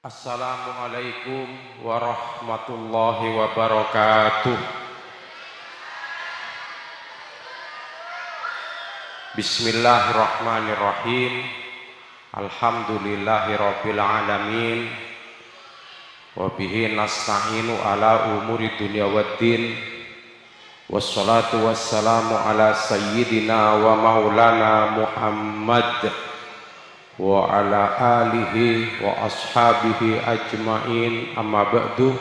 Assalamualaikum warahmatullahi wabarakatuh. Bismillahirrahmanirrahim. Alhamdulillahirabbil alamin. Wa bihi nasta'inu ala umuri dunya waddin. Wassalatu wassalamu ala sayyidina wa maulana Muhammad wa ala alihi wa ashabihi ajma'in, amma ba'du.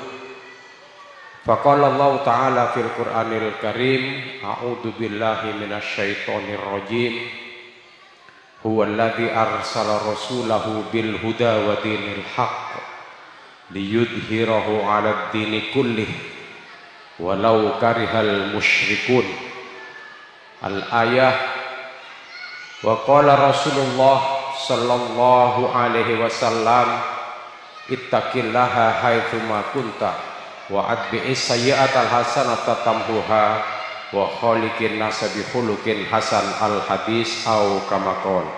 Faqala Allah ta'ala fil Qur'anil Karim, a'udzu billahi minasyaitonir rajim. Huwallazi arsala rasulahu bil huda wa dinil haqq liyudhhirahu 'alad dini kullih walau karihal musyrikun. Al-ayah. Wa qala Rasulullah sallallahu alaihi wasallam, ittaqillaha haitsu ma kunta wa atbi'is sayyi'atal hasanata tamhuha wa khaliqin nasa bi khuluqin hasan. Al hadis au kama qala.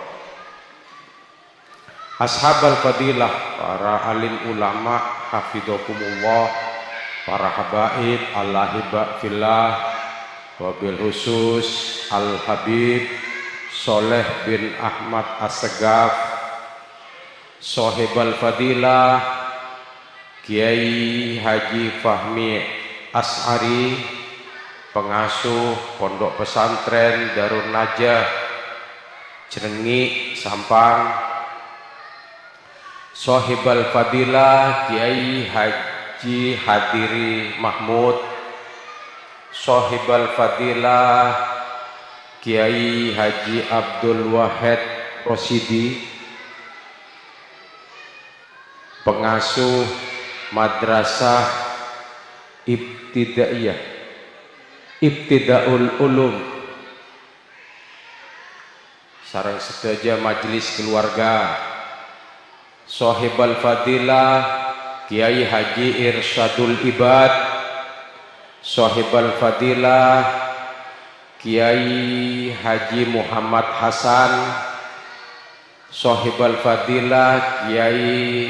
Ashabal fadilah, para alim ulama hafidhakumullah, para habaib allahiba fillah, wabil khusus al habib Soleh bin Ahmad As-Segaf, Sohibal Fadilah Kiai Haji Fahmi As'ari, pengasuh Pondok Pesantren Darun Najah Jrengi Sampang, Sohibal Fadilah Kiai Haji Hadiri Mahmud, Sohibal Fadilah Kiai Haji Abdul Wahid Rosidi, pengasuh Madrasah Ibtidaiyah Ibtidaul Ulum, sareng sedaya majelis keluarga, Sohibal Fadilah Kiai Haji Irsyadul Ibad, Sohibal Fadilah Kiai Haji Muhammad Hasan, Sohibal Fadilah Kiai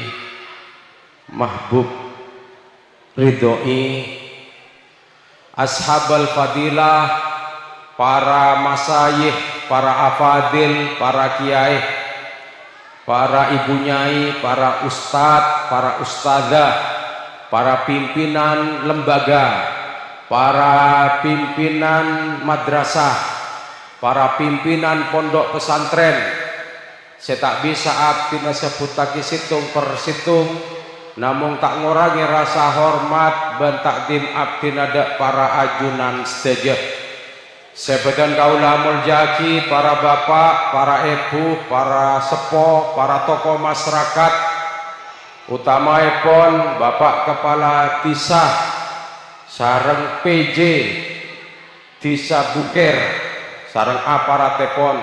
Mahbub Ridhoi, Ashabal Fadilah, para masayih, para afadil, para kiai, para ibu nyai, para ustadz, para ustadzah, para pimpinan lembaga, para pimpinan madrasah, para pimpinan pondok pesantren. Saya tak bisa abdi nasebutake situng per situng, namun tak ngurangi rasa hormat dan takdim abdi nada para ajunan sedaya. Sebadan kaula muljaki, para bapak, para ibu, para sepo, para tokoh masyarakat, utamaipun Bapak Kepala Desa sareng PJ Desa Bukir sareng aparatipun,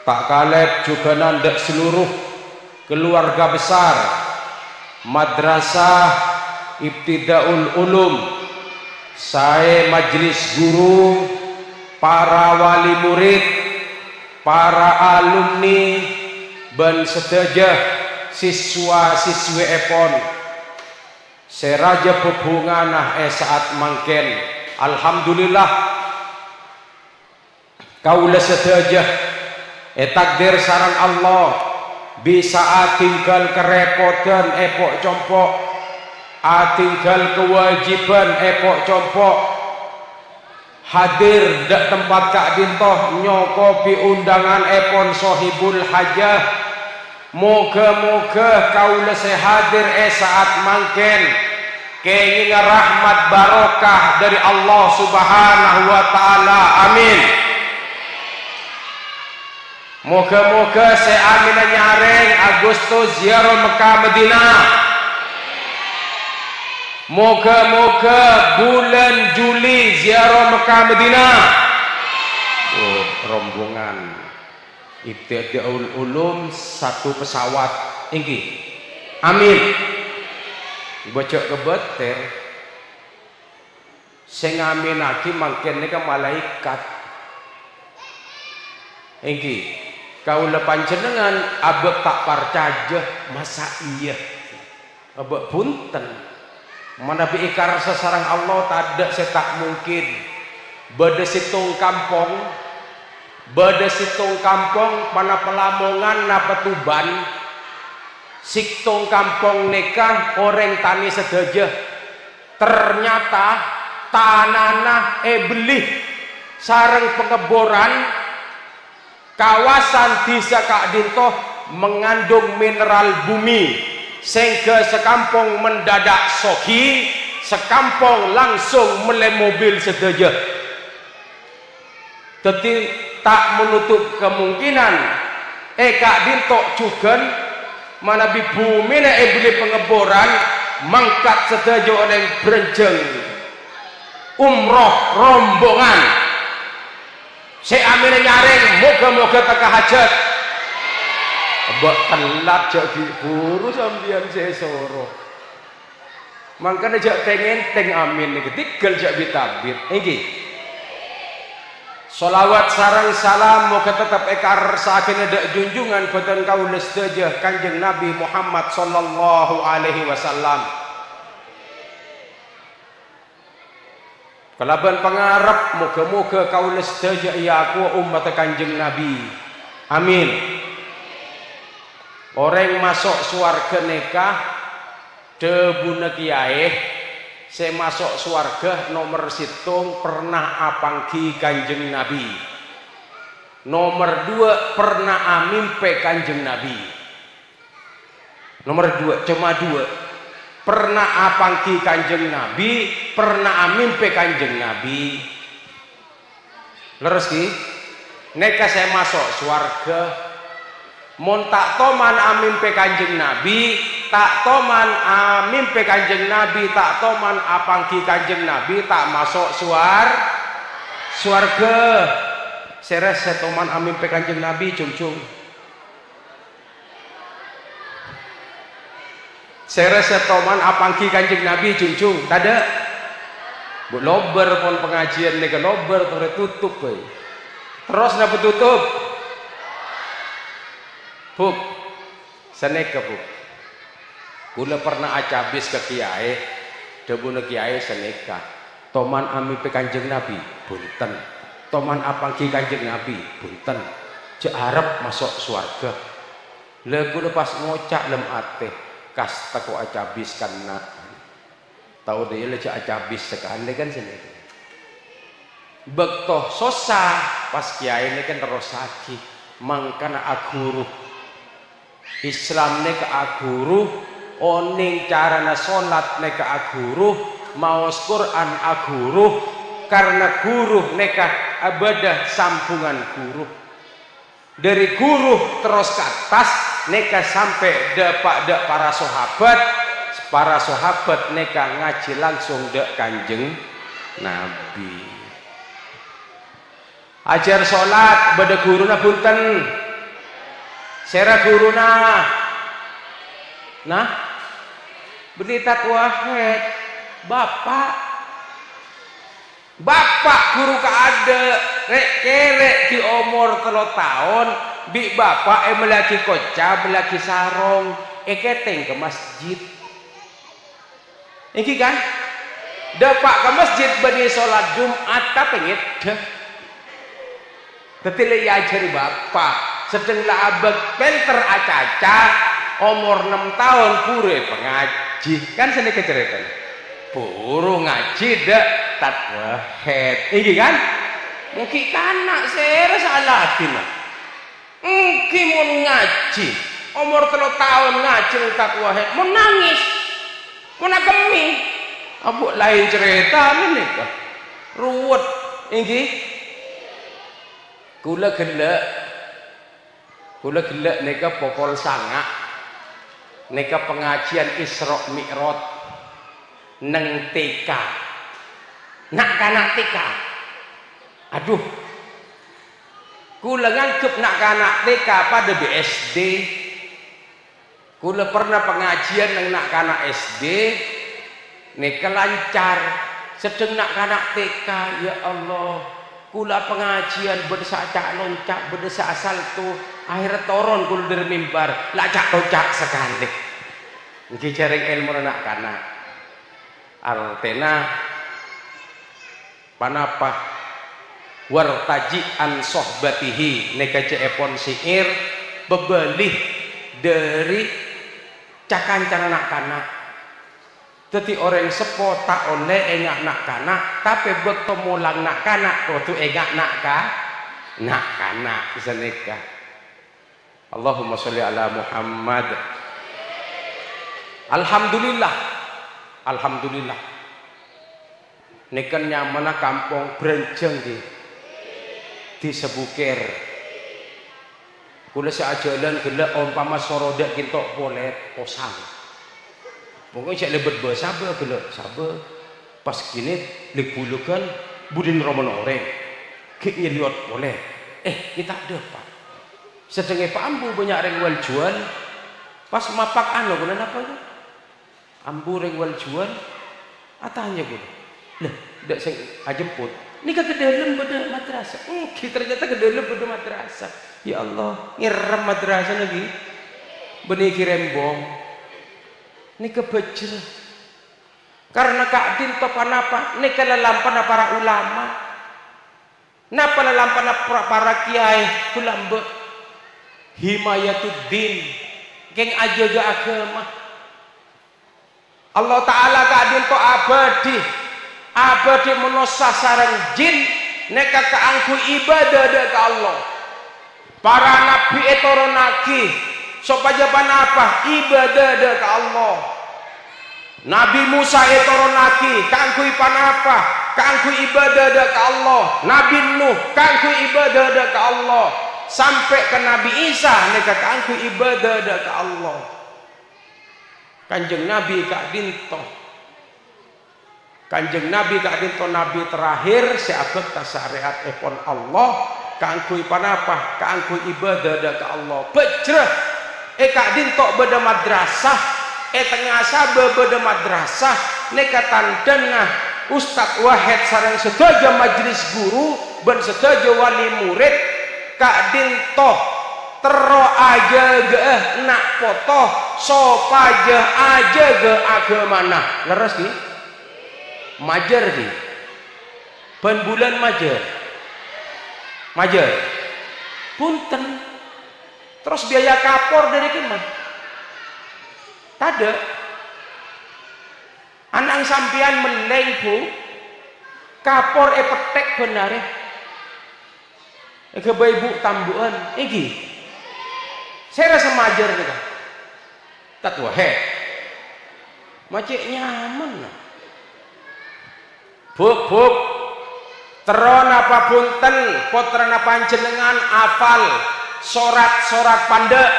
tak kalep juga nandek seluruh keluarga besar Madrasah Ibtidaul Ulum, saya majelis guru, para wali murid, para alumni dan sedaya siswa-siswi epon. Seraja bebunganah saat mangken. Alhamdulillah kaula sedaya takdir sareng Allah bisa atinggal kerepotan epok compok, atinggal kewajiban epok compok, hadir dak tempat Kak Dintoh nyokopi undangan epon sohibul hajah. Moga-moga kaula sehadir saat mangken kenging rahmat barokah dari Allah Subhanahu wa taala. Amin. Moga-moga saya amin nyareng Agustus ziarah Mekah Madinah. Moga-moga bulan Juli ziarah Mekah Madinah. Oh, rombongan Ibtidaul Ulum satu pesawat inggi. Amin. Bocok kebeter sing ngaminake mangken nika malaikat inggi kaula panjenengan abek tak parcajeh masa iya abek punten mana bi ikar sesarang Allah tak ada setak mungkin bade situng kampung mana Pelamongan na Petuban situng kampung nekah orang tani sedaja ternyata tanana beli sarang pengeboran kawasan desa Kak Dinto mengandung mineral bumi sehingga sekampung mendadak soki sekampung langsung melem mobil sedaja jadi tak menutup kemungkinan Kak Dinto juga mana di bumi beli pengeboran mangkat sedaja oleh berenjeng umroh rombongan saya amin nyaring moga-moga teka hajat abak telat jadi buru sambian saya soro makanya jak pengen teng amin nih ketikal jak bitabit ini solawat sarang salam moga tetap ekar sakin ada junjungan badan kau lesdajah kanjeng Nabi Muhammad sallallahu alaihi wasallam. Kalaban pangarap moga-moga kaula sedaya ya aku umat kanjeng Nabi. Amin. Orang masuk swarga nikah debuna kiai saya masuk swarga nomor situng pernah apangki kanjeng Nabi. Nomor 2 pernah amimpe kanjeng Nabi. Nomor 2 cuma 2 pernah apangki kanjeng Nabi, pernah amimpe kanjeng Nabi. Leres ki, neka saya masuk swarga, mon tak toman amimpe kanjeng Nabi, tak toman amimpe kanjeng Nabi, tak toman apangki kanjeng Nabi, tak masuk swarga. Seres saya toman amimpe kanjeng Nabi, cung. Saya rasa toman apangki kanjeng Nabi cung tada bu lober pon pengajian nega lober tutup terus napa tutup buk seneka buk kula pernah acabis ke kiai debuna kiai seneka toman amimpe kanjeng Nabi bunten toman apangki kanjeng Nabi bunten cek arep masuk swarga lha kula pas ngocak lem ate kas tako acabis karena tahu dia leca acabis sekali kan sini bektoh sosa pas kiai ini kan terus sakit mangkana aguru Islam ne ke aguru oning carana solat ne ke aguru maos Quran aguru karena guru neka abadah sambungan guru dari guru terus ke atas neka sampai depak para sahabat neka ngaji langsung dek kanjeng Nabi ajar sholat beda guruna punten sera guruna nah beli takwahed bapak guru keada rek kerek di umur 3 tahun bi bapak melaki kocap melaki sarong keteng ke masjid ini kan dapat ke masjid bani sholat Jumat tapi ngedeh tetile ya ajari bapak sedang lah abad penter acaca umur 6 tahun pure pengaji kan sini keceritaan puru ngaji dek tatwahed ini kan mungkin kanak saya salah tina mungkin mau ngaji umur 3 tahun ngaji tatwahed mau nangis mau nakemi abu lain cerita ini kah ruwet ini kula gelek neka pokol sanga neka pengajian Isra Mi'raj neng TK nak kanak TK aduh kula ngangkep nak kanak TK pada BSD kula pernah pengajian neng nak kanak SD neka lancar sedang nak kanak TK ya Allah kula pengajian berdesa cak loncak berdesa asal tuh akhirnya turun kul dari mimbar lacak tocak sekali nggih jaring ilmu anak kana artena panapa wartaji an sohbatihi neka cepon siir bebelih dari cakancan anak kanak jadi orang sepo tak oleh engak nak kanak tapi bertemu lang nak kanak waktu engak nak kanak bisa nikah. Allahumma sholli ala Muhammad. Alhamdulillah niken nyamana kampung Brenjeng di Sebukir kula seajalan gila umpama sorodak kintok polet posang pokoknya cek lebet sabar gila sabar pas gini libulukan budin roman orang kayaknya lihat boleh kita ada pak sedangnya pak ambu banyak orang jual pas mapak anu guna apa itu ambu orang jual atanya guna lah tidak sing ajemput ini ke dalam beda madrasah ternyata ke dalam beda madrasah ya Allah ngiram madrasah lagi benih kirembong ini kebejel karena Kak Din topan apa ini kelelampana para ulama napa lelampana para kiai kulambek himayatuddin geng ajaga agama Allah Ta'ala Kak Din to abadi menosah sarang jin neka keangku ibadah ke Allah para nabi etoronaki sopajaban apa ibadah ke Allah Nabi Musa etoronaki keangku ipan apa keangku ibadah ke Allah Nabi Nuh keangku ibadah ke Allah sampai ke Nabi Isa neka keangku ibadah ke Allah Kanjeng Nabi Kak Dinto Kanjeng Nabi Kak Dinto Nabi terakhir seabad syariat epon Allah kaangkui panapa kaangkui ibadah ke Allah bejreh Kak Dinto beda madrasah tengah sabe beda madrasah neka tandana Ustadz Wahid sareng sedaja majelis guru ben sedaja wali murid Kak Dinto tero aja ge nak foto sopaja aja ge agamana leres ki majer di ban bulan majer punten terus biaya kapor dari kemana tada anak sampian meneng bu kapor petek benar kebay bu tambuan iki saya rasa majer nih kan tatwa macet nyaman lah buk teron apa punten potrana panjenengan apal sorat pandek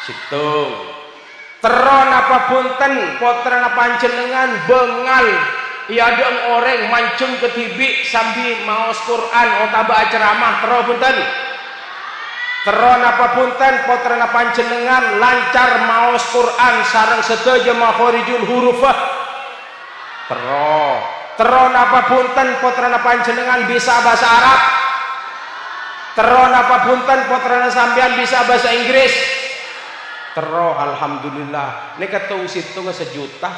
situng teron apa punten potrana panjenengan bengal iya ada orang mancung ke tibi sambil maos Quran otaba ceramah teron punten teron apa punten potrana panjenengan lancar maos Quran sareng sedaja makhorijul hurufah teron apa punten putrana panjenengan bisa bahasa Arab teron apa punten putrana sampean bisa bahasa Inggris alhamdulillah ini kata usitung sejuta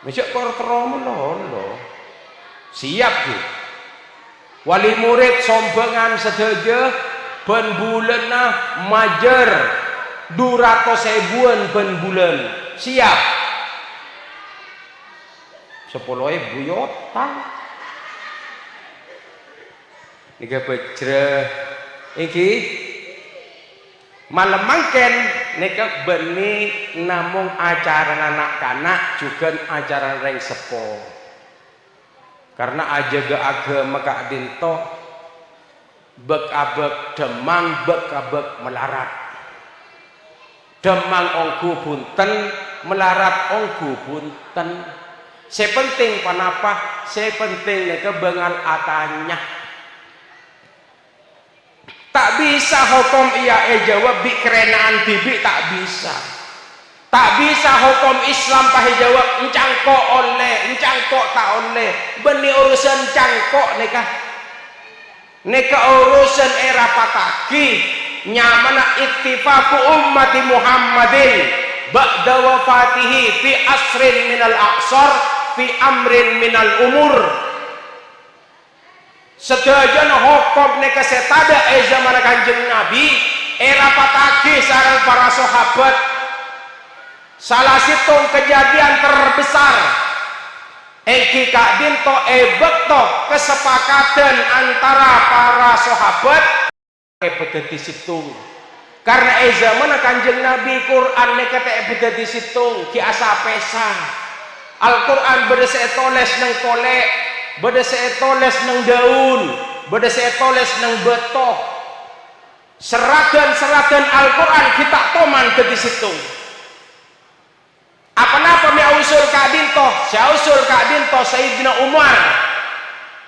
besok kor lo siap gitu wali murid sombongan sedaja ben bulan majer 200.000 ben bulan siap 10.000 yotang ini bejreh iki malam mangken nika beni namung acara anak kanak juga acara reng sepo karena ajaga agama Kak Dinto bek-abek demang bek-abek melarat demang ongku punten melarat ongku punten sepenting panapa sepenting neka bengal atanya tak bisa hukum iya jawab bi kerenaan bibi tak bisa Tak bisa hukum Islam pakai jawab encangkok oleh, encangkok tak oleh. Beni urusan cangkok nikah. Nikah urusan era pataki. Nyamana ittifaqu ummati Muhammadin ba'da wafatihi fi asrin minal aqsar fi amrin minal umur. Sedajan hukum nikah setada zaman Kanjeng Nabi era pataki sareng para sahabat. Salah situng kejadian terbesar Eki Kak Dinto bekto kesepakatan antara para sahabat beda disitung karena zaman Kanjeng Nabi Quran nekate beda disitung ki asa pesa Al-Quran beda seetoles nang tolek beda seetoles nang daun beda seetoles nang betok seratan Al-Quran kita toman ke disitung. Apa-apa mi usul Kak Dinto? Saya usul Kak Dinto Sayyidina Umar.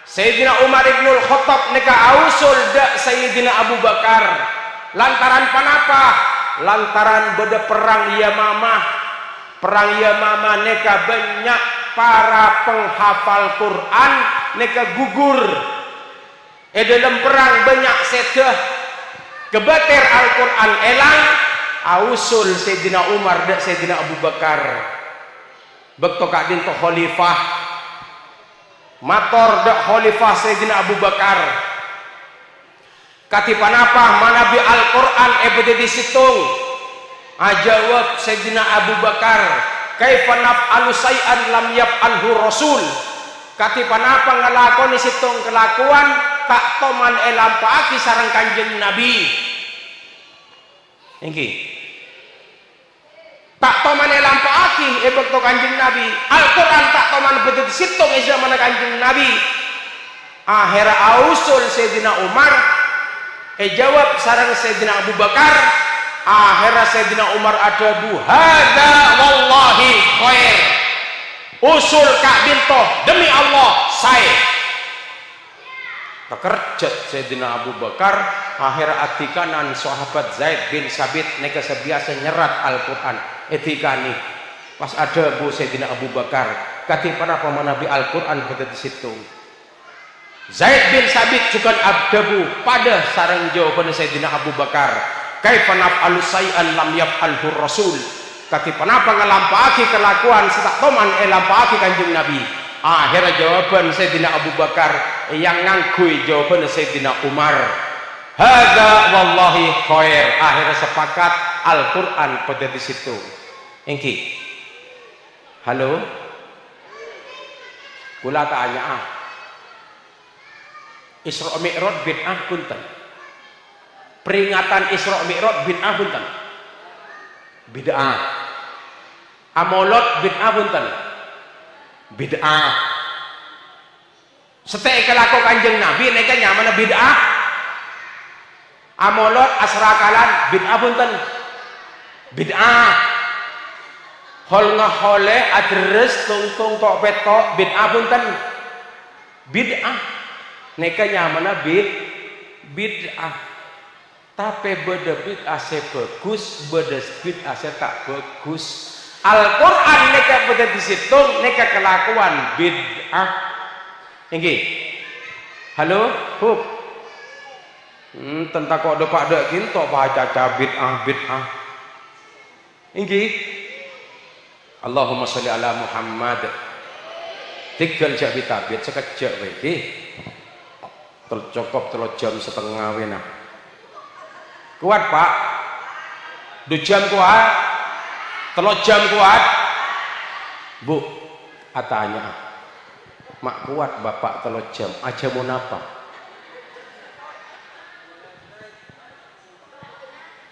Sayyidina Umar ibnul Khattab neka usul dak Sayyidina Abu Bakar. Lantaran panapa? Lantaran beda perang Yamamah. Perang Yamamah neka banyak para penghafal Quran neka gugur. Dalam perang banyak sedah kebater Al-Quran elang. Ausul Sayyidina Umar dan Sayyidina Abu Bakar bekto Kak Dinto khalifah mator dak khalifah Sayyidina Abu Bakar katipan apa manabi Al-Quran beda disitung ajawab Sayyidina Abu Bakar kaifa naf'alu say'an lam yaf'alhu Rasul katipan apa ngelakoni situng kelakuan tak toman elampaaki sareng Kanjeng Nabi ini tak toman elampaaki bekto Kanjeng Nabi Al-Quran tak toman betul situng zaman Kanjeng Nabi akhir ausul Sayyidina Umar jawab sareng Sayyidina Abu Bakar akhir Sayyidina Umar adabu hada wallahi khair usul Kak Dinto demi Allah saya kerjat Sayyidina Abu Bakar akhir atikanan sahabat Zaid bin Sabit neka sebiasa nyerat Al-Quran etikani pas ada bu Sayyidina Abu Bakar katipan apa manabi Al-Quran pada di situ Zaid bin Sabit juga abdabu pada sareng jawaban Sayyidina Abu Bakar kaifa naf'alu say'an lam yaf'alhu Rasul katipan apa ngelampaaki kelakuan setak toman elampaaki Kanjeng Nabi akhirnya jawaban Sayyidina Abu Bakar yang ngangkui jawaban Sayyidina Umar hada wallahi khair akhirnya sepakat Al-Quran pada di situ engki halo kula tanya Isra Mi'raj bid'ah punten peringatan Isra Mi'raj bid'ah punten bid'ah amolot bid'ah punten bid'ah setek kelaku Kanjeng Nabi neka nyamana bid'ah amolot asrakalan bid'ah punten bid'ah hol ngahole adres tungtung tok petok bid'ah punten bid'ah neka nyamana bid'ah tapi beda bid'ah se bagus beda bid'ah se tak bagus Al-Quran neka beda disitung neka kelakuan bid'ah ini halo hub tentang kok ada pak dek kinto baca bid'ah ini Allahumma sholli ala Muhammad tinggal jak bitabit sekejap lagi tercokop telur jam setengah wena kuat pak 2 jam kuat telur jam kuat bu atanya mak kuat bapak telur jam aja mau napa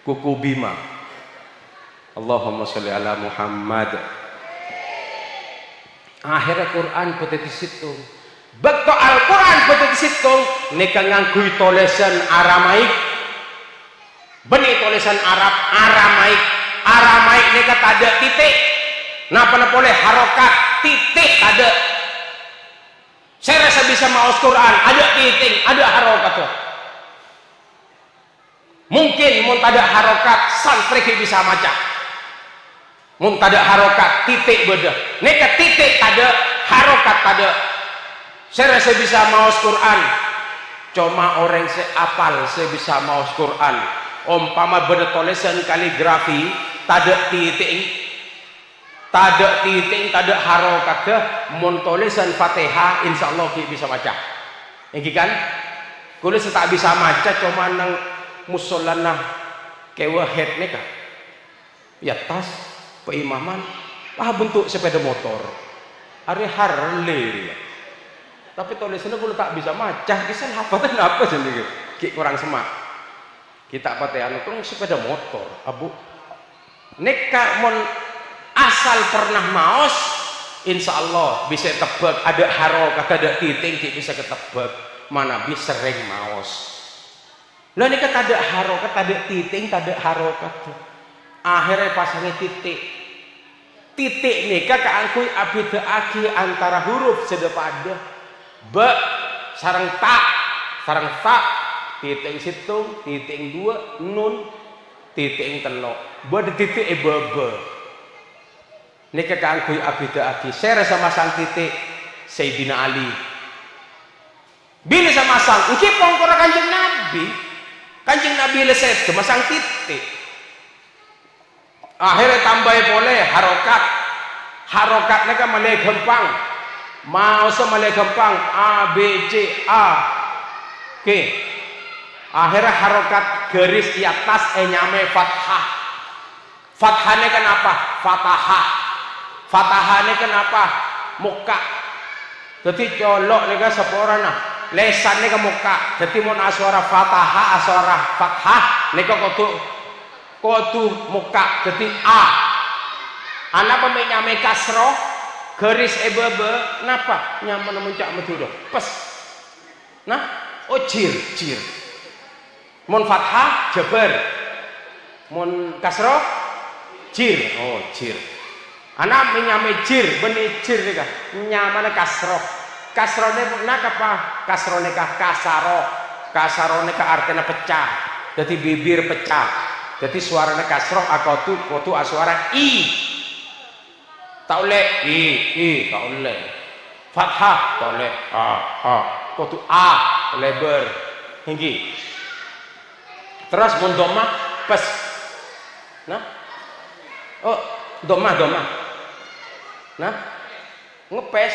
kuku bima Allahumma sholli ala Muhammad akhirnya Quran pada di situ bekto Al-Quran pada di situ neka ngangkui tulisan Aramaik beni tulisan Aramaik neka tada titik napa boleh harokat titik tada saya rasa bisa maus Quran ada titik ada harokat mungkin mau tada harokat santri bisa maca mun tada harokat titik beda neka titik tada harokat tada saya rasa bisa maos Quran cuma orang seapal saya bisa maos Quran umpama beda tulisan kaligrafi tada titik tada harokat ke mun tulisan Fatihah insyaallah ki bisa baca iki kan kulo tak bisa maca cuma nang musallana kewa head neka ya tas peimaman bentuk sepeda motor hari Harley tapi tulisannya gue tak bisa maca kisah hafatan apa sendiri kurang semak kita patean itu sepeda motor abu neka mon asal pernah maos insya Allah bisa tebak ada harokat ada titik bisa ketebak mana bisa sering maos lo neka ada harokat ada titik ada harokat akhirnya pasangnya titik neka keangkui abida aki antara huruf sedepada be sarang tak titik situng titik dua nun titik telok be titik bebe neka keangkui abida aki saya rasa masang titik Sayyidina Ali bila sama masang iki pongkora kanjeng Nabi lesep masang titik akhirnya tambah boleh harokatnya kan malai gempang mau semalai gempang A B C A oke akhirnya harokat garis di atas nyame fathahnya kenapa fatahahnya kenapa muka jadi colok nih kan seporana lesannya ke muka jadi mau aswara fatahah aswara fathah nih kok kodu muka jadi A anak peminyame kasroh garis ebebe napa nyaman mencak medudo pes nah jir mon fathah jabar mon kasroh jir jir anak menyame jir benih jir nika nyaman kasroh nek apa kasroh nika kasaro nika artinya pecah jadi bibir pecah jadi suaranya kasroh kotu suara i tak oleh i tak oleh fathah tak oleh kotu a lebar tinggi terus mun domah pes nah domah nah ngepes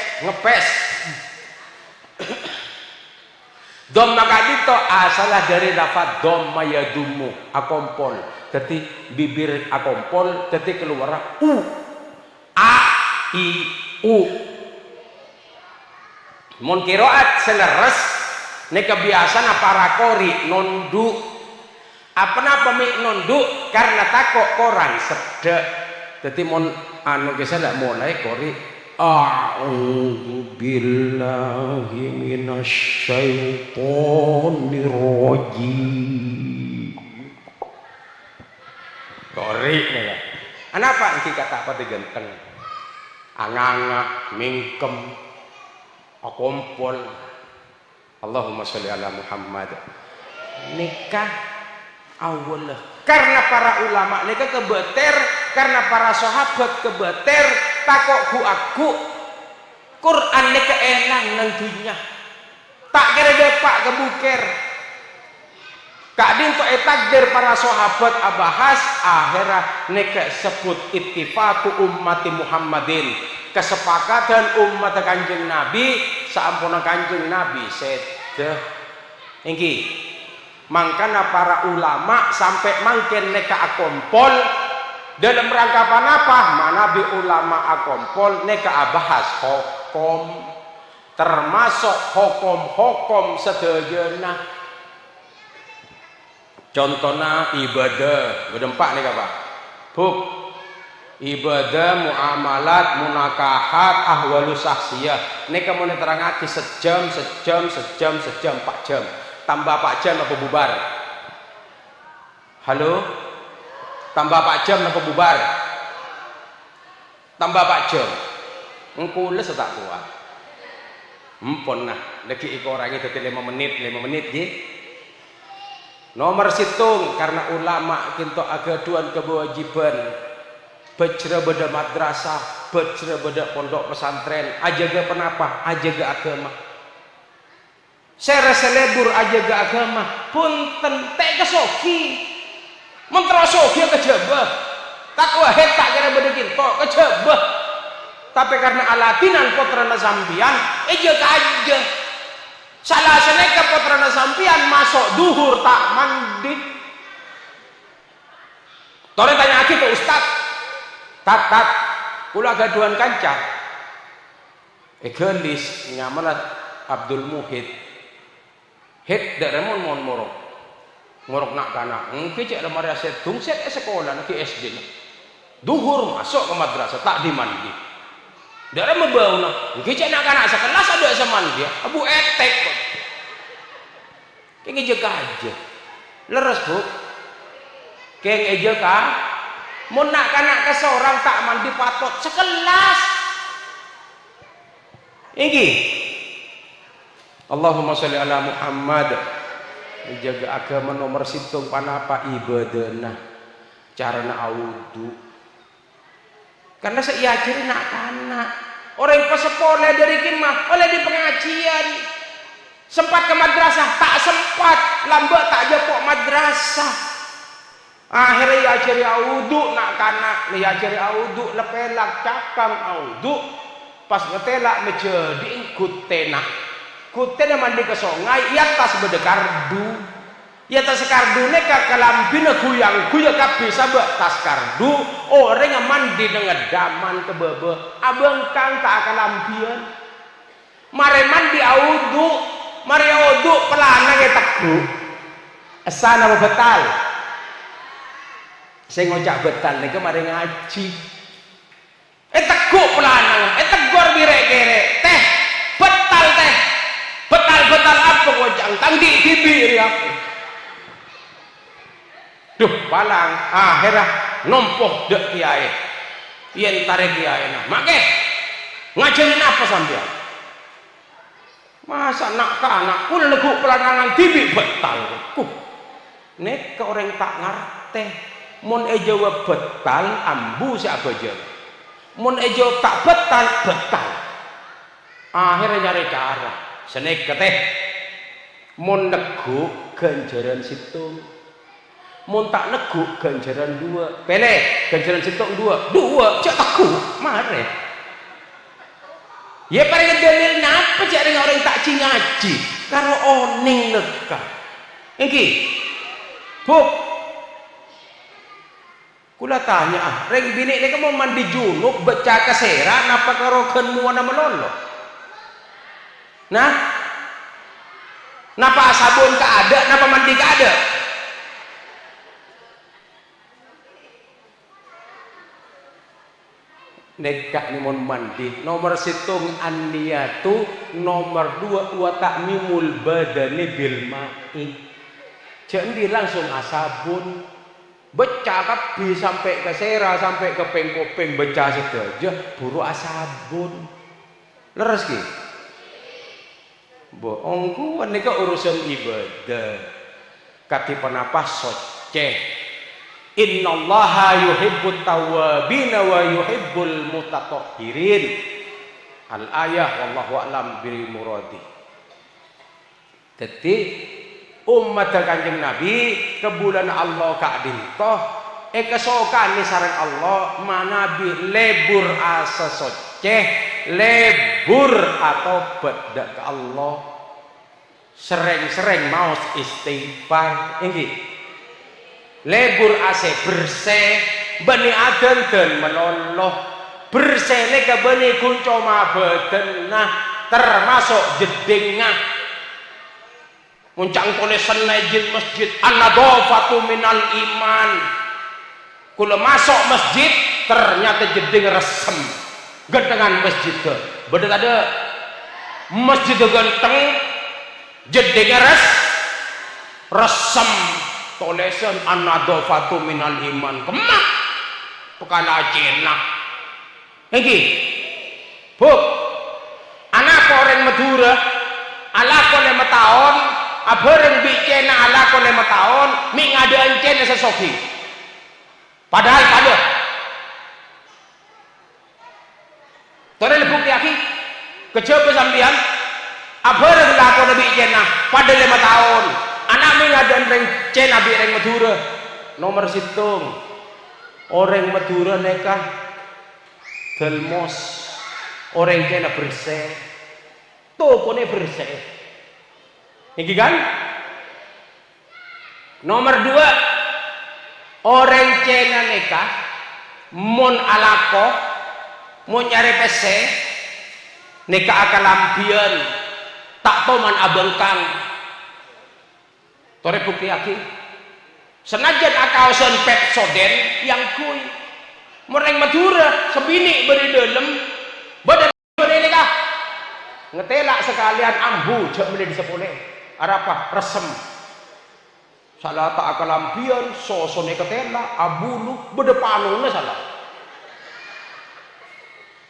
dom maka itu asalah dari lafaz dom yadumu akompol jadi bibir akompol jadi keluar u a i u mun qiraat seleres ne kebiasaan para kori nondu apa mi nondu karena takok korang sedek jadi mon anu geus ndak mulai kori a'udzu billahi minasyaitonir rajim kori nih anapa iki kata apa digenteng anganga mingkem akompol Allahumma sholli ala Muhammad nikah awal karena para ulama nikah kebeter karena para sahabat kebeter takok aku Quran nikah enak nantinya tak kira depak kebuker kadin to takdir para sahabat abahas akhirah nikah sebut ittifaqu ummati Muhammadin kesepakatan umat kanjeng Nabi sampuna kanjeng Nabi sedeh inggi mangkana para ulama sampai mangken neka akompol dalam rangka apa manabi ulama akompol neka abahas hukum termasuk hukum sedayana contohnya ibadah berdempak nih Pak buk ibadah muamalat munakahat ahwalu saksiyah neka mau terangati sejam 4 jam tambah 4 jam apa bubar halo tambah 4 jam apa bubar tambah 4 jam engkules tak kuat empon nah lagi iko orangnya tadi 5 menit ji nomor situng karena ulama kinto agaduan kewajiban Bejre beda madrasah, bejre beda pondok pesantren, ajaga penapa, ajaga agama. Sere selebur ajaga agama, punten tek kesoki, menterosoki kejebah, tak wahid tak kira beda kita kejebah. Tapi karena alatinan putrana sampian, eja kaja. Salah seneka putrana sampian masuk duhur tak mandi. Tore tanya aki ke ustad, tat, kula gaduhan kanca. Gelis nyamalat Abdul Muhid. Hit dak remon mon morok nak kana. Engke cek lemari setung set sekolah nak SD. Duhur masuk ke madrasah tak dimandi. Dak remon bauna. Engke cek nak kana sekelas ada zaman dia. Abu etek kok. Keng eja aja. Leres Bu. Keng eja ka. Mun nak kana ke seorang tak mandi patot sekelas. Iki Allahumma sholli ala Muhammad. Menjaga agama nomor situng panapa ibadahna carana audu. Karena seiajar nak kana orang pesepole dari kimah oleh di pengajian sempat ke madrasah tak sempat lambat tak jepok madrasah akhirnya diajari audu nak kana diajari audu lepelak cakang audu pas ngetelak menjadi kutena mandi ke sungai ia tas bedekardu ia tas kardu neka kalambina guyang guya kabisa tas kardu orang yang mandi dengan daman ke bebe abang kang tak kalambian mare mandi audu mari audu pelana ke teku asana betal saya ngojak betal nih kemarin ngaji teku pelana tegor birek-gerek teh betal apa ngojang tang di bibir apa duh palang akhirah nompoh dek kiai yen tarik kiai nah make ngajarin apa sampean masa nak anak pun legu pelanangan tibi betal nek ke orang tak ngerti mun ejawa betal ambu siapa aja mun ejawa tak betal akhirnya nyari cara senek keteh mun negu ganjaran situng mun tak negu ganjaran dua pele ganjaran situng dua cak aku mare ya paling dalil napa cak dengan orang tak ngaji karo oning neka iki Bu kula tanya reng bini ini mau mandi junub baca kesera napa karo kenmu ana melolo nah napa sabun ka ada napa mandi ka ada nekak ni mon mandi nomor situng anniyatu nomor 2 wa ta'mimul badani bil ma'i jadi langsung asabun beca kapi sampai ke sera sampai ke pengkopeng beca saja buru asabun leres ki bohongku ini ke urusan ibadah kati penapa soceh innallaha yuhibbut tawwabina wa yuhibbul mutatahhirin al ayah wallahu a'lam bil muradi. Jadi umat Kanjeng Nabi ke bulan Allah kak dintoh kesokan ni sareng Allah manabi lebur asa soceh lebur atau bedak ke Allah sering-sering maus istighfar ini lebur ase bersih bani adan dan meloloh bersih ke bani kuncoma bedenah termasuk jedingah muncang tulisan najin masjid an-nadhafatu minal iman kula masuk masjid ternyata jeding resem gentengan masjid ke bedeng ada masjid genteng jeding resem tulisan an-nadhafatu minal iman kemak pekala jenak iki Bu anak orang Madura ala kole mataon abareng bicena ala kole mataon mi ngadaan cena sesoki padahal pada Tore lebuk aki kejaba sampean abare lakon nabi cenah pada 5 tahun anak mingadan reng cenah bi reng Madura nomor situng orang Madura nekah delmos orang cenah bersih tokone bersih iki kan nomor 2 orang cenah nekah mon alako mau nyari PC neka akan lampian tak toman abengkang tore bukti aki senajan akausan Pepsoden yang kui mereng Madura sebini beri dalam badan neka ngetelak sekalian ambu jauh beli di sepuluh arapa resem salah tak akan lampian sosone ketela abulu bedepanuna salah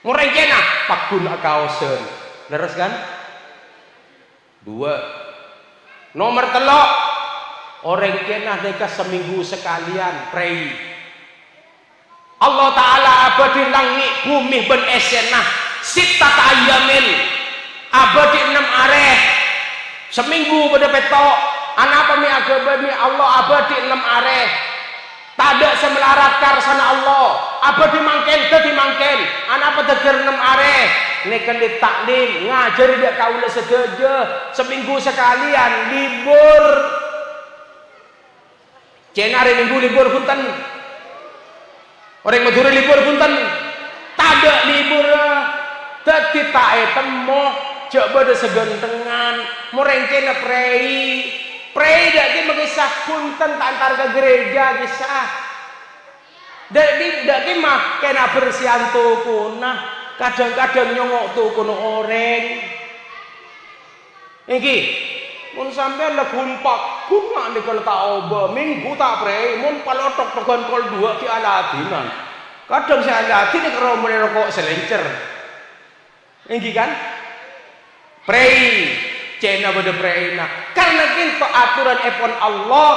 mureng kena pakun akausen leres kan 2 nomor 3 orang kena mereka seminggu sekalian pray Allah Ta'ala abadi langit bumi ben esenah sita ayamin abadi 6 areh seminggu pada petok anak pemi agama Allah abadi 6 areh tak ada semelarat karsana Allah abadi mangken tadi mangken anak peteger 6 areh nekan di taklim ngajar dia kaula sedaja seminggu sekalian libur cenari minggu libur punten orang Madura libur punten tak ada libur tadi tak temo coba ada segentengan moreng cena prei dak mengisah punten antar ke gereja kisah dak mah kena bersihan tukuna kadang-kadang nyongok tukuno orang iki mun sampean legun pak kuna nikel tak oba minggu tak prei mun palotok tegan kol 2 ki aladinan kadang saya aladin nek romone rokok selencer iki kan prei cena pada preina karena itu aturan epon Allah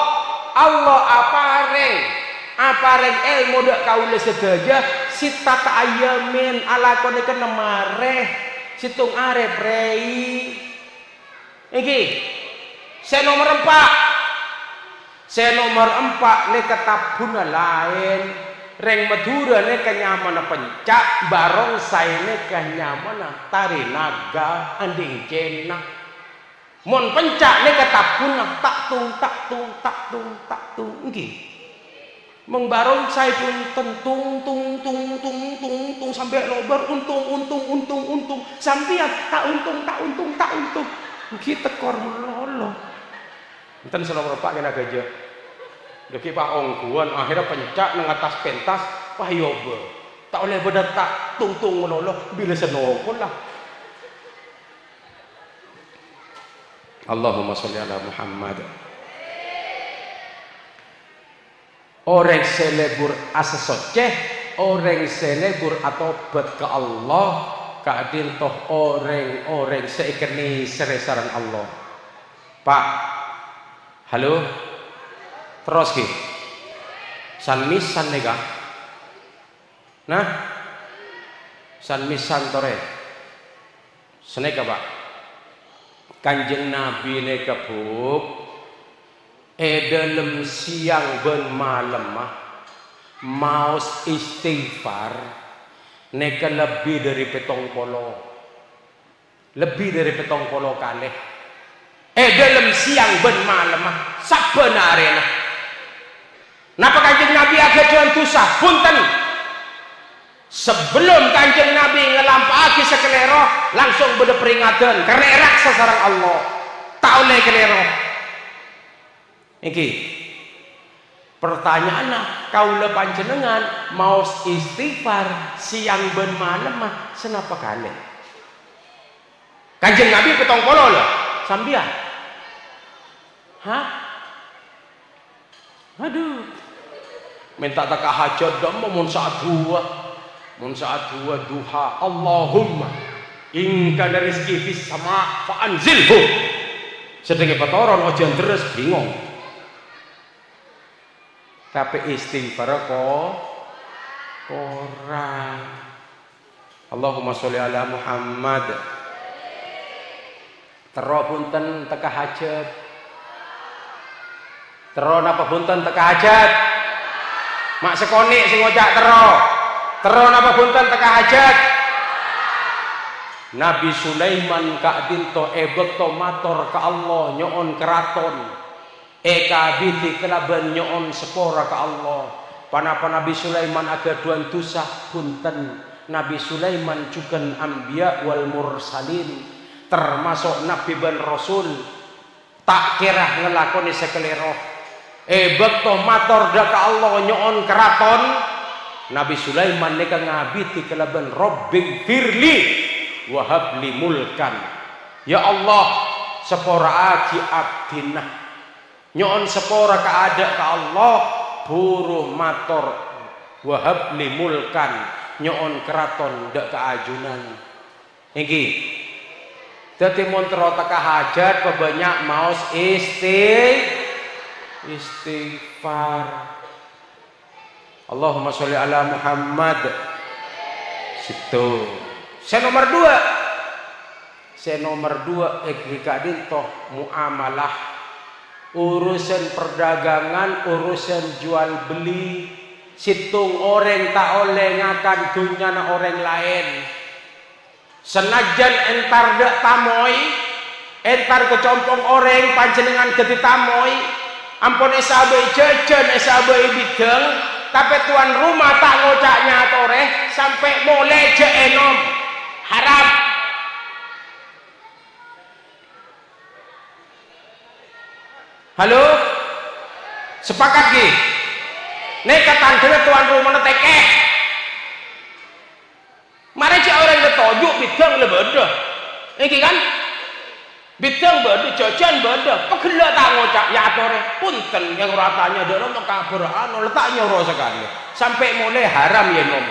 apareng ilmu dak kaula sedaja sita ayamin ala kone kena mareh situng are prei iki saya nomor 4 nek ketabuna lain reng Madura nek nyaman pencak barong saya nek nyaman tari naga anding cenah mon pencak nek ketabuna tak tung nggih meng barong saya pun tentung tung sampai lobar untung sampean tak untung nggih tekor melolo enten selama Pak kena gajah deki Pak ongguan akhirnya pencak nang atas pentas wah yoba tak oleh bedat tak tung melolo bila senokol lah Allahumma sholli ala Muhammad orang selebur asesoceh orang selebur atobat ke Allah keadil toh orang seikeni seresaran Allah Pak halo terus ki sanmisan nega nah sanmisan tore seneka Pak Kanjeng Nabi neka buk dalam siang ben malam maus istighfar neka lebih dari petong polo kalih dalam siang ben malam sabenarena napa Kanjeng Nabi agak jual tusah punten sebelum Kanjeng Nabi ngelampaki sekelero langsung beda peringatan karena raksa sarang Allah tak oleh kelero iki pertanyaan kaula panjenengan mau istighfar siang ben malam senapa kali Kanjeng Nabi petong polo loh sambian aduh minta tak hajat dong mun saat dua duha Allahumma in kana rizki fis sama fa anzilhu sedenge petoron ojo terus bingung tapi istighfar kok orang Allahumma sholli ala Muhammad. Tero punten teka hajat. Tero napa punten teka hajat? Mak sekoni sing ngocak tero. Tero napa punten teka hajat? Nabi Sulaiman kak dinto ebekto mator ka Allah nyoon keraton. Eka binti kelaban nyoon sepora ka Allah. Panapa Nabi Sulaiman aga duan tusah punten. Nabi Sulaiman juga anbiya wal mursalin, termasuk nabi dan rasul. Tak kira ngelakoni sekeliroh. Bekto mator da ka Allah nyoon keraton. Nabi Sulaiman neka ngabiti kelaban Rabbing firli wahabli mulkan. Ya Allah, sepora aji abdinah nyoon sepora kaada ka Allah buruh mator wahabli mulkan nyoon keraton dak keajunan. Iki dadi montro teka hajat pebanyak maos istighfar. Allahumma sholli ala Muhammad. Situ saya nomor dua kadin toh muamalah, urusan perdagangan, urusan jual beli. Situng orang tak oleh ngakan dunia na orang lain. Senajan entar dek tamoy, entar kecompong orang panjenengan gede tamoy, ampun esabai jajan esabai bideng, tapi tuan rumah tak ngocaknya toreh sampai boleh je enom. Haram. Halo? Sepakat ki? Neka tandanya tuan rumah tekeh. Mari cik orang ketujuk bidang le beda. Iki kan? Bidang beda, jajan beda. Pegela tak ngocak ya tore. Punten yang ratanya dalam kabaraan letaknya roh sekali. Sampai mulai haram ya nom.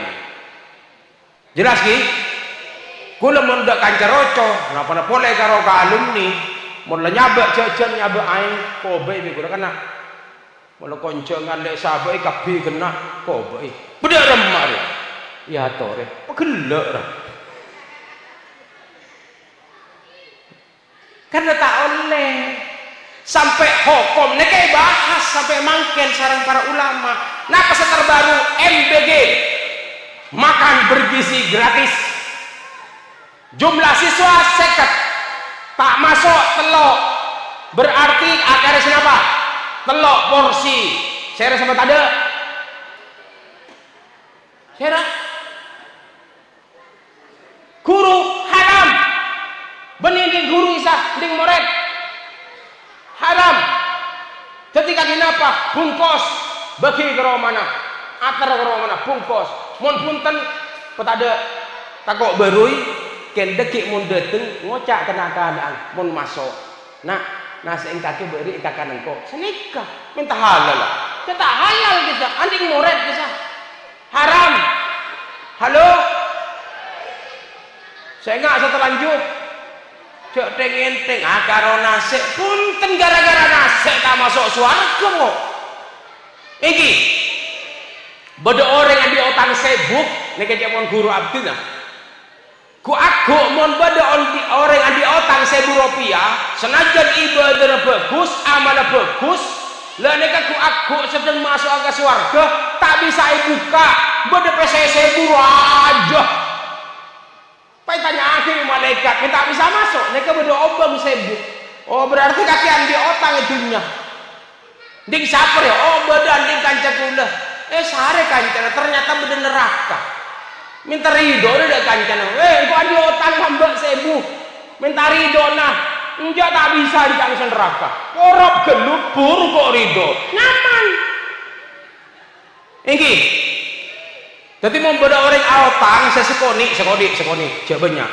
Jelas ki? Kula mun dak kancaroco, napa boleh karo ka alumni, mun nyabak jajan nyabak aing kobe iki kula kena. Mun konco ngandek sahabat kabeh kena kobe. Beda remar. Ya tore, pegelek ra. Karena tak oleh sampai hukum neke bahas sampai mangken sarang para ulama. Napa terbaru MBG makan bergizi gratis. Jumlah siswa seket tak masuk telok berarti akarnya siapa? Telok porsi. Saya rasa ada. Saya guru haram. Benih guru isa ding murid haram. Ketika kenapa bungkos bagi ke mana? Akar ke mana? Bungkos. Mun punten petada takok berui. Ken dekik mun dateng ngocak kena keadaan mun masuk. Nah, nasi engkake beri engkakan engkau. Senikah minta halal lah. Kita halal kita, anding murid kita. Haram. Halo? Saya enggak setelanjut. Cek teng-enteng karo nasi punten gara-gara nasi tak masuk swarga kok. Iki. Beda orang yang di otak sibuk nek mon guru abdi nah. Ku aku mon bada orang adi otang 1.000 rupiah senajan ibadah bagus amanah bagus lah neka ku aku sedang masuk ke swarga tak bisa buka bada pese 1.000 aja pai tanya akhir malaikat kita bisa masuk neka bada obang 1.000. Oh berarti kakian di otang itunya ding saper ya oh bada ding kanca kula sare kanca ternyata bada neraka. Minta ridho udah kancan. Kok adi otang hamba 1.000. Minta ridho nah. Enggak tak bisa di kangsen neraka. Korop gelubur kok ridho. Nyaman. Iki. Jadi mau beda orang otang sesekoni. Jawabannya.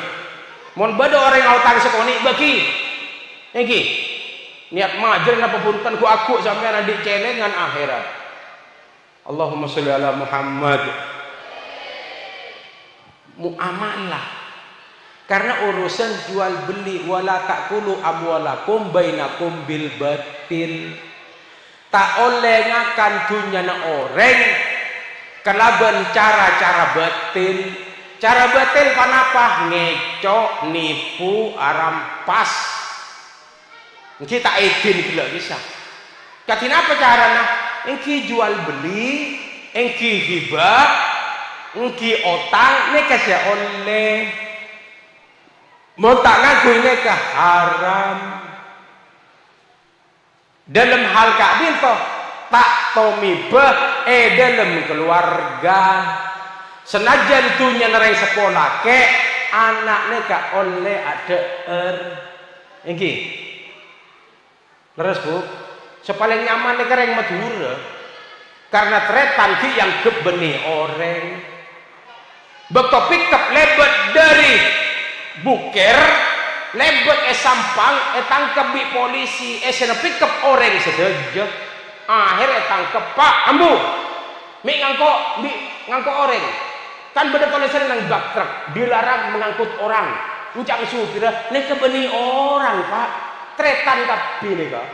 Mau beda orang otang sekoni bagi. Iki. Niat majer napa punten ku aku sampai nanti celengan akhirat. Allahumma sholli ala Muhammad. Muamalah karena urusan jual beli wala takulu amwalakum bainakum bil batil tak oleh ngakan dunyana orang kelaban cara-cara batil Cara batil panapa? Ngecok, nipu, arampas. Kita edin gila bisa. Katina apa caranya? Engki jual beli, engki hibah, engki otang, neka sia oleh. Mau tak ngaku neka haram. Dalam hal kadin toh tak tomibah dalam keluarga. Senajan tunya nereng sekolah ke anaknya ka oleh ada engki. Leres bu, sepaling nyaman nih kereng Madura karena tretan ki yang kebeni orang bekto pikap lebet dari buker lebet sampang tangkep di polisi sena pikap orang sedejek akhir tangkep pak ambu mi ngangko orang kan beda tulisan nang bak truk dilarang mengangkut orang ucap supir ini kebeni orang pak tretan tapi nih kak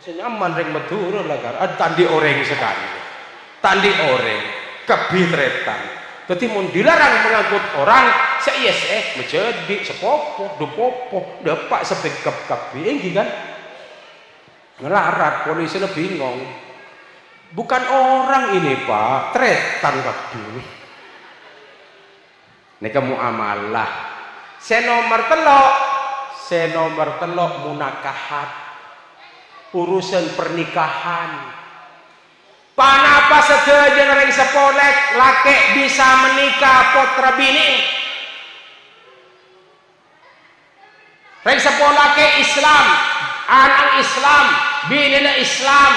senyaman reng Madura lah kan tandi orang sekali tandi orang kebi tretan jadi mau dilarang mengangkut orang seies menjadi sepopo dupopo dapat sepikap kebi ini kan ngelarat polisi lebih bingung bukan orang ini pak tretan kebi ini kamu amalah senomor telok munakahat urusan pernikahan panapa sedaja ngereng sepolek laki bisa menikah potra bini reng sepolake Islam anak Islam bini Islam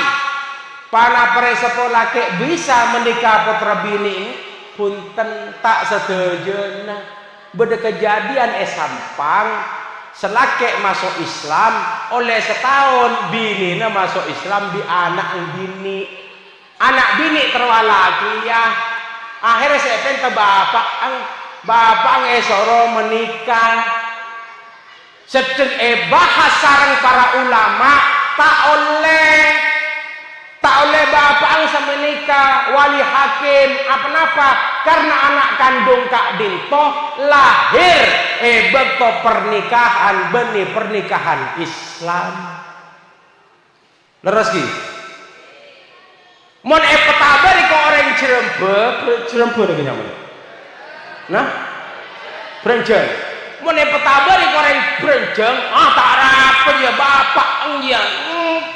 panapa reng sepolake bisa menikah potra bini punten tak sedaja beda kejadian sampang selake masuk Islam oleh setahun bini masuk Islam di anak bini terwalaki ya akhirnya saya penta bapak ngesoro menikah sedang bahas sarang para ulama tak oleh bapak sama menikah wali hakim apa karena anak kandung Kak Dinto lahir beto pernikahan benih pernikahan Islam leres ki mon petabari kok orang Cirembe lagi nyaman nah Brenjeng mon petabari kok orang Brenjeng tak rapat ya bapak ya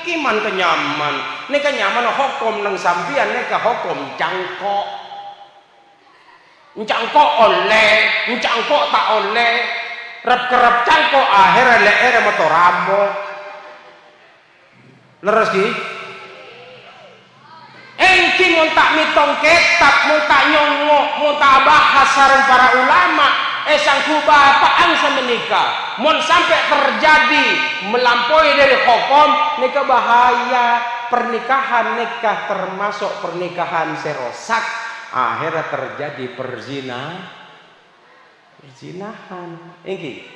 kiman kenyaman ini kenyaman hukum nang sampian ini ke hukum cangkok tak oleh rep-kerep cangkok akhirnya leher motor rambut leres ki engki mau tak mitong kitab mau tak nyongok mau tak bahas sarang para ulama sangku bapak angsa menikah mau sampai terjadi melampaui dari hukum nikah bahaya pernikahan nikah termasuk pernikahan serosak akhirnya terjadi perzinahan engki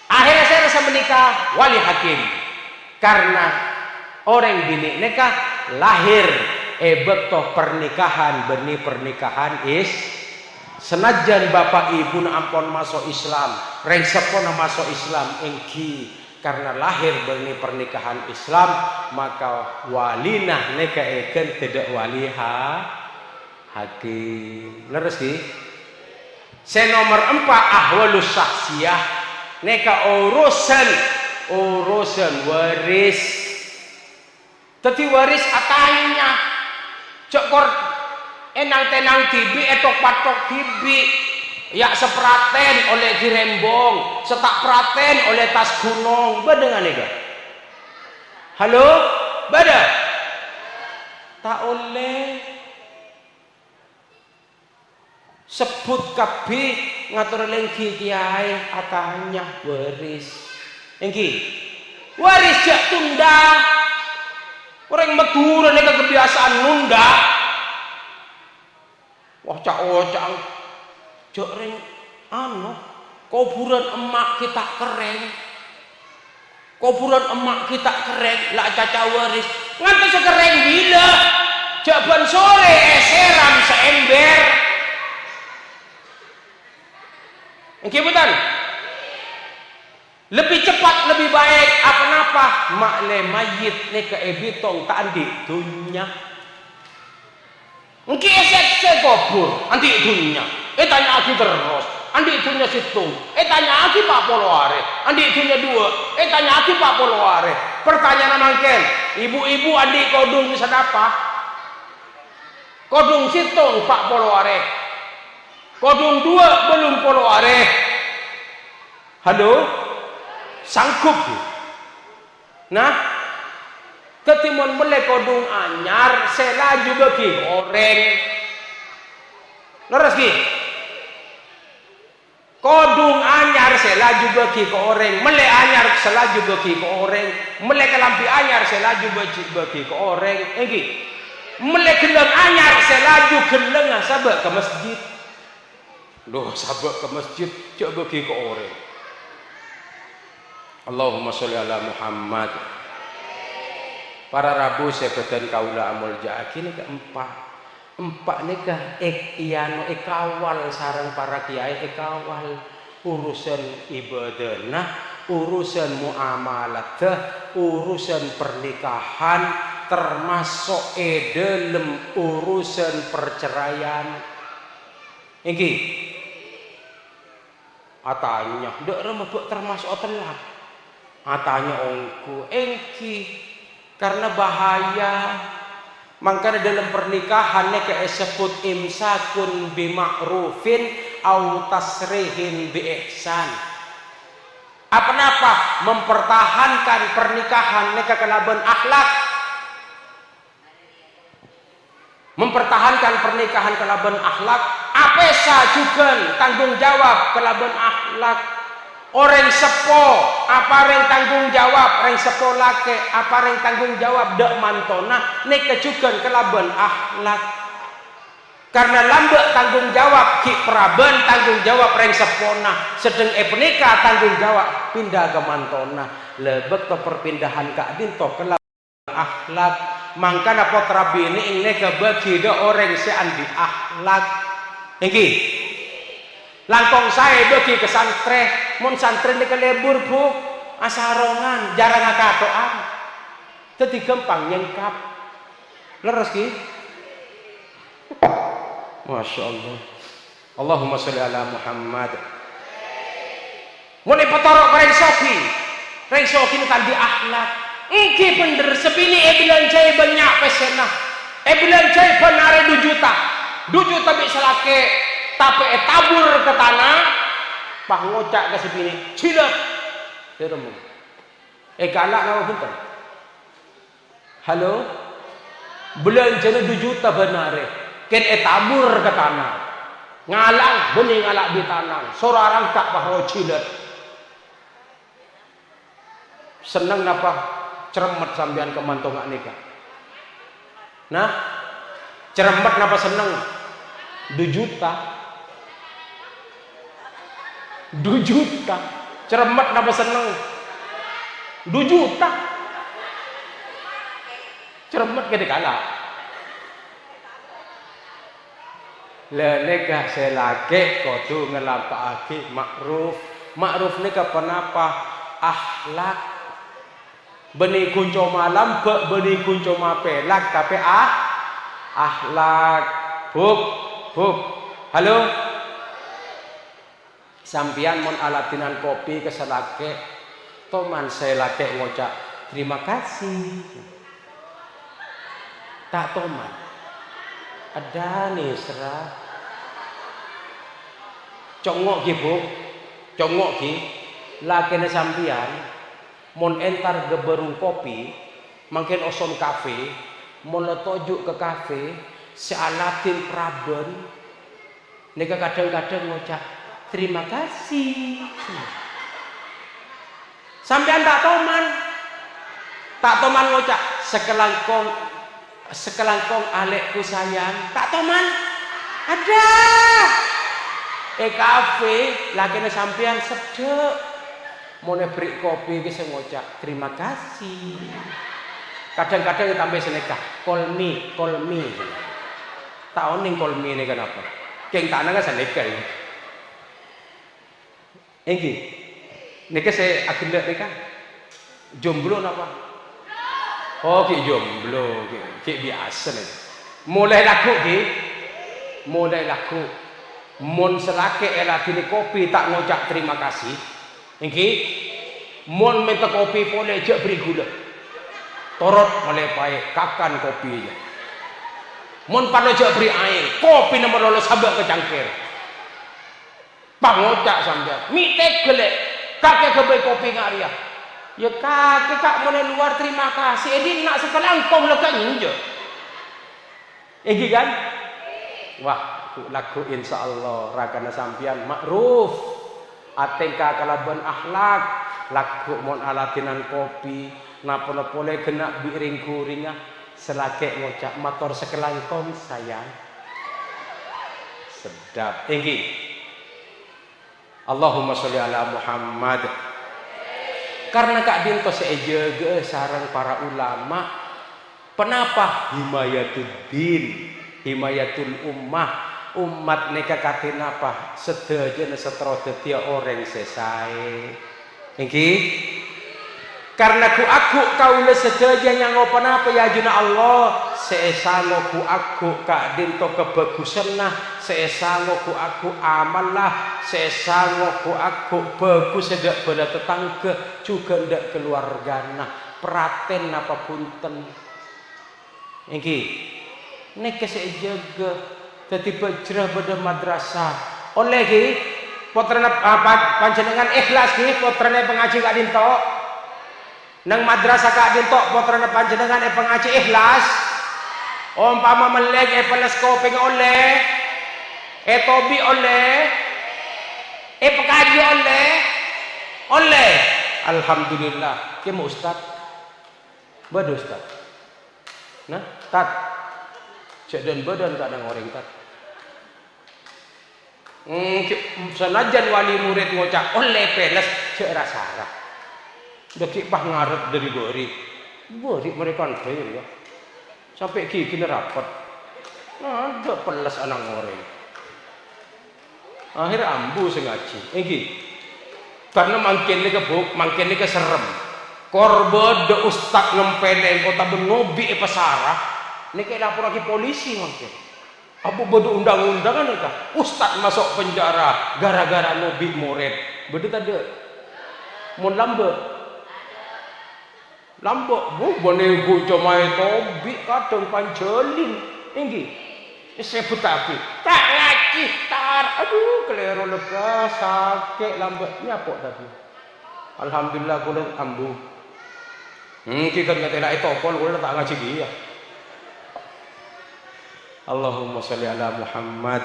akhirnya saya rasa menikah wali hakim karena orang bini nikah lahir beto pernikahan benih pernikahan senajan bapak ibu ampun masuk Islam reng sepona masuk Islam engki karena lahir benih pernikahan Islam maka walinah nikah eken tidak wali hakim leres ki senomor 4 ahwalus saksiyah nikah urusan waris tadi waris atanya cokor enang-tenang tibi etok patok tibi ya sepraten oleh dirembong setak praten oleh tas gunung badengan nih halo bada tak oleh sebut kabi ngatur lengki kiai atanya waris engki waris jak tunda orang Madura ini kebiasaan nunda wah cak jok ring kuburan emak kita keren lah caca waris nganti sekereng bila jaban sore seram seember Nggih betul. Lebih cepat, lebih baik. Apa-apa? Makle mayit ni ke ebitong tak andi dunya. Nggih esek kubur, andi dunya. Tanya aku terus. Andi dunya situ. Tanya aku Pak Polware. Andi dunya dua. Tanya aku Pak Polware. Pertanyaan mangken. Ibu-ibu andi kodung sedapa? Kodung situng Pak Polware. Kodung dua belum Polware. Halo? Sanggup. Nah, ketimun boleh kodung anyar, selaju bagi goreng. Leres ki? Kodung anyar selaju bagi goreng, mele anyar selaju bagi goreng, mele kelampi anyar selaju bagi goreng. Enggi, mele geleng anyar selaju geleng sabak ke masjid. Loh, sabak ke masjid, coba bagi goreng. Allahumma sholli ala Muhammad. Para rabu seketen kaula amul jaaki ni empat nikah iano kawal sarang para kiai kawal urusan ibadah, urusan muamalah, urusan pernikahan, termasuk dalam urusan perceraian. Iki atanya ndak remebek termasuk telak. Atanya ongku engki karena bahaya. Makanya dalam pernikahan nek disebut imsakun bima'rufin au tasrihin bi ihsan. Apa-apa mempertahankan pernikahan nek kelaban akhlak. Mempertahankan pernikahan kelaban akhlak, apesa juga tanggung jawab kelaban akhlak. Orang sepo apa yang tanggung jawab, orang sepo lake apa yang tanggung jawab dak mantona nek kejukan kelaban akhlak. Karena lambat tanggung jawab ki praben tanggung jawab orang sepona, sedeng penika tanggung jawab pindah ke mantona. Lebet to perpindahan kadin to kelaban akhlak. Mangkana potra bini ini kebagi do orang sean di akhlak. Niki langkong saya bagi ke santren, mun santren ini kelebur bu, asarongan, jarang ngakatoan, jadi gampang nyengkap, leres ki, masya Allah, Allahumma sholli ala Muhammad. Mulai petorok reng soki ini tadi akhlak, iki bener sepini bilang cai banyak pesenah, bilang cai penare 2 juta bisa laki. Tapi tabur ke tanah, pah ngocak ke sepini, cilap, diremuk. Galak nama punten. Halo, belanjanya 2 juta benar. Ken tabur ke tanah, ngalang, bening ngalak di tanah, sorang kak pah cilap. Seneng napa ceremet sambian kemantongan nikah. Nah, ceremet napa seneng? 2 juta. 2 juta ceremet napa seneng 2 juta ceremet gede kalah lene gak selake kudu ngelampakake ma'ruf nika penapa akhlak benih kunco malam benih kunco mapelak tapi akhlak buk halo sampian mon alatinan kopi keselake toman saya lake ngocak terima kasih tak toman ada nih serah congok ki bu congok ki lakene sampian mon entar geberung kopi mungkin oson kafe mon letojuk ke kafe sealatin praben nika kadang-kadang ngocak terima kasih. Sampean tak toman ngocak sekelangkong alekku sayang. Tak toman ada. Kafe lagi sampean sedek. Mau beri kopi bisa ngocak terima kasih. Kadang-kadang tambah seneka call me. Tak oning call me ini kenapa? Keng tanah kan seneka ini. Nggih. Niki saya agenda nika. Jomblo napa? Oh, ki jomblo, ki biasa nih. Mulai laku ki. Mulai laku. Mun selake eladine kopi tak ngucap terima kasih. Nggih. Mun minta kopi boleh je beri gula. Torot mulai pae kakan kopinya. Mun pano je beri air, kopi nomor lolo sambil ke cangkir. Pangocak sambil. Mite gelek. Kakek kebai kopi ngaria. Ya kakek kak mulai luar terima kasih. Ini nak sekelangkong lekat ninja. Kan? Wah, laku insya Allah rakana sampian makruf. Atengka kalaban akhlak. Laku mon alatinan kopi. Napa boleh kena biring kuringah. Selake ngocak motor sekelangkong sayang. Sedap. Allahumma sholli ala Muhammad. Karena Kak Dinto sejaga sarang para ulama. Kenapa? Himayatul din, himayatul ummah. Umat neka katin apa? Sedaja setro detia orang sesai. Karena ku aku kaula sedaja yang ngopan apa ya juna Allah. Seesano ku aku Kak Dinto kebagusan nah. Seesano ku aku amal lah. Seesano ku aku bagus sedak pada tetangga juga ndak keluarga nah. Praten apa punten. Neke sejaga dadi bajrah pada madrasah. Oleh ki putrane panjenengan ikhlas ki putrane pengaji Kak Dinto. Nang madrasah Kak Dinto putrane panjenengan pengaji ikhlas. Umpama melek peles kopeng oleh. Tobi oleh. Pekaji oleh. Alhamdulillah. Ki mu ustaz. Bado ustaz. Nah, tat. Cek dan badan kadang orang tat. Senajan wali murid ngocak oleh peles cek rasa. Deki pah ngarep dari gori. Gori mereka bayar ya. Sampai kini rapat. Nah, ada peles anak orang. Akhir ambu sengaji. Karena makin ni kebuk, makin ni keserem. Korban de ustad nempeleng kota benobi pasarah. Ni kayak lapor lagi polisi makin. Abu bodoh undang-undangan mereka. Ustad masuk penjara gara-gara nobi murid. Bedu tadi. Mun lambe. Lambe bu bone bu comai tobi kadang panjelin. Sebut tapi tak ngaji tar. Aduh keliru lega sakit lambe nyapok tadi. Alhamdulillah kulit ambu. Kita ngetela itu pun kulit tak ngaji dia. Allahumma sholli ala Muhammad.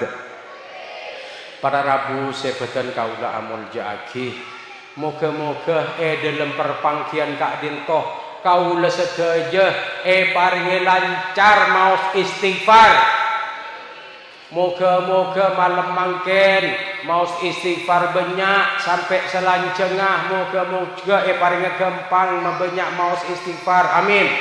Para Rabu sebetan kaula amul jaaki. Moga-moga dalam perpangkian Kak Dinto kaula sedaja paringi lancar maus istighfar. Moga-moga malam mangken maus istighfar banyak sampai selanjengah. Moga-moga paringi gampang membanyak maus istighfar. Amin.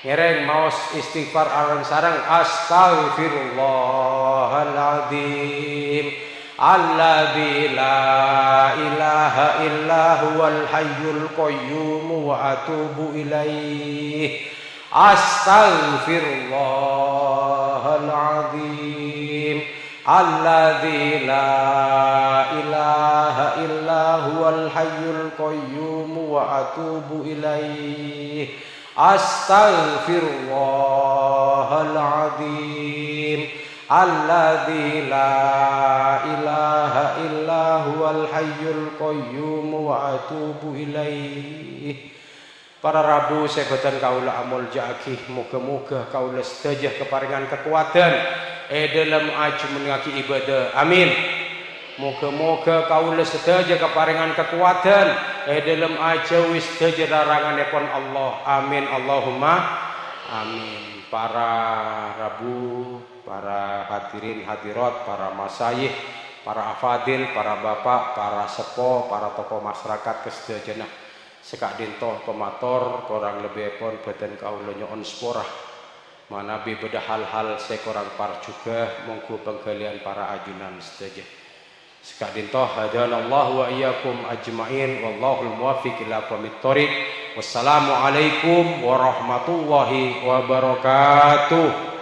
Ngereng maus istighfar arang sarang astaghfirullahaladzim alladzi la ilaha illa huwal hayyul qayyum wa atubu ilaih. Astaghfirullahaladzim alladzi la ilaha illa huwal hayyul qayyum wa atubu ilaih. Astaghfirullahaladzim alladzi la ilaha illa huwal hayyul qayyum wa atubu ilaih. Para Rabu sebetan kaula amul jaaki. Moga-moga kaula sedaya keparingan kekuatan dalam aju meningaki ibadah. Amin. Moga-moga kaula sedaya keparingan kekuatan dalam ajawi sedaya laranganipun Allah. Amin Allahumma amin. Para Rabu, para hadirin hadirat, para masyayikh, para afadil, para bapak, para sepo, para tokoh masyarakat kesedajana sekak Dinto pemator korang lebih pun badan kaula nyoon sporah manabi beda hal-hal sekorang par juga monggo penggalian para ajunan sedaya. Sekadinto hadanallahu wa iyyakum ajmain wallahul muwaffiq ila aqwamit thoriq. Wassalamualaikum warahmatullahi wabarakatuh.